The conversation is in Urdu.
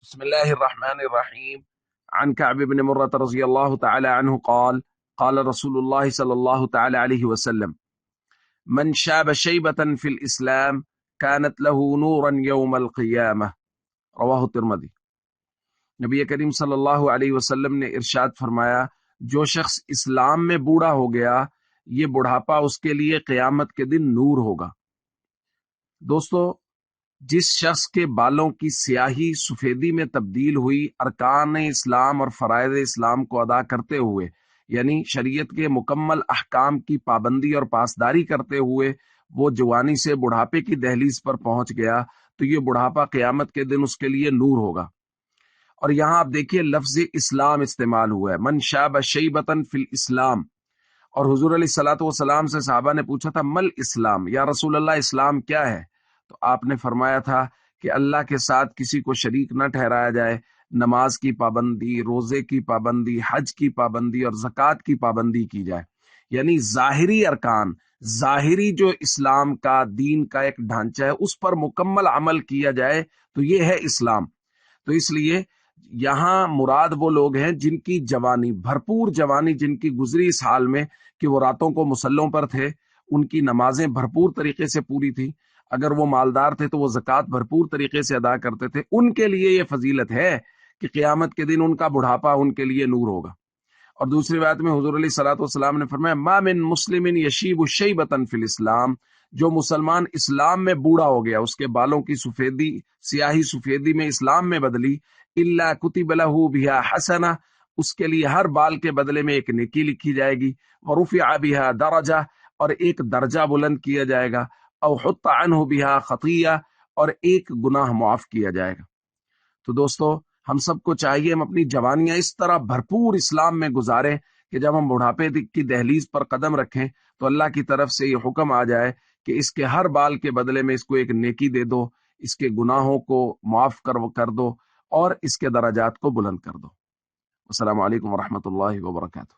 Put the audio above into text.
بسم الله الرحمن الرحيم. عن كعب بن مرة رضي الله تعالى عنه قال قال رسول الله صلى الله تعالى عليه وسلم: من شاب شيبة في الإسلام كانت له نورا يوم القيامة. رواہ الترمذی۔ نبی کریم صلی اللہ علیہ وسلم نے ارشاد فرمایا، جو شخص اسلام میں بوڑھا ہو گیا یہ بڑھاپا اس کے لیے قیامت کے دن نور ہوگا۔ دوستو، جس شخص کے بالوں کی سیاہی سفیدی میں تبدیل ہوئی ارکان اسلام اور فرائض اسلام کو ادا کرتے ہوئے، یعنی شریعت کے مکمل احکام کی پابندی اور پاسداری کرتے ہوئے وہ جوانی سے بڑھاپے کی دہلیز پر پہنچ گیا، تو یہ بڑھاپا قیامت کے دن اس کے لیے نور ہوگا۔ اور یہاں آپ دیکھیے لفظ اسلام استعمال ہوا ہے، من شاب شیبۃ فی الاسلام۔ اور حضور علیہ الصلوۃ والسلام سے صحابہ نے پوچھا تھا مل اسلام، یا رسول اللہ اسلام کیا ہے؟ تو آپ نے فرمایا تھا کہ اللہ کے ساتھ کسی کو شریک نہ ٹھہرایا جائے، نماز کی پابندی، روزے کی پابندی، حج کی پابندی اور زکوٰۃ کی پابندی کی جائے، یعنی ظاہری ارکان، ظاہری جو اسلام کا دین کا ایک ڈھانچہ ہے اس پر مکمل عمل کیا جائے، تو یہ ہے اسلام۔ تو اس لیے یہاں مراد وہ لوگ ہیں جن کی جوانی، بھرپور جوانی جن کی گزری اس حال میں کہ وہ راتوں کو مصلوں پر تھے، ان کی نمازیں بھرپور طریقے سے پوری تھی، اگر وہ مالدار تھے تو وہ زکوٰۃ بھرپور طریقے سے ادا کرتے تھے، ان کے لیے یہ فضیلت ہے کہ قیامت کے دن ان کا بڑھاپا ان کے لیے نور ہوگا۔ اور دوسری بات میں حضور علیہ الصلوۃ والسلام نے فرمایا ما من مسلم یشیب شیبۃ فی الاسلام، جو مسلمان اسلام میں بوڑھا ہو گیا، اس کے بالوں کی سفیدی، سیاہی سفیدی میں اسلام میں بدلی، الا کتب لہ بہا حسنہ، اس کے لیے ہر بال کے بدلے میں ایک نیکی لکھی جائے گی، ورفع بہا درجہ، اور ایک درجہ بلند کیا جائے گا، او حط عنہ بہا خطیہ، اور ایک گناہ معاف کیا جائے گا۔ تو دوستو، ہم سب کو چاہیے ہم اپنی جوانیاں اس طرح بھرپور اسلام میں گزاریں کہ جب ہم بڑھاپے کی دہلیز پر قدم رکھیں تو اللہ کی طرف سے یہ حکم آ جائے کہ اس کے ہر بال کے بدلے میں اس کو ایک نیکی دے دو، اس کے گناہوں کو معاف کر دو اور اس کے درجات کو بلند کر دو۔ السلام علیکم ورحمۃ اللہ وبرکاتہ۔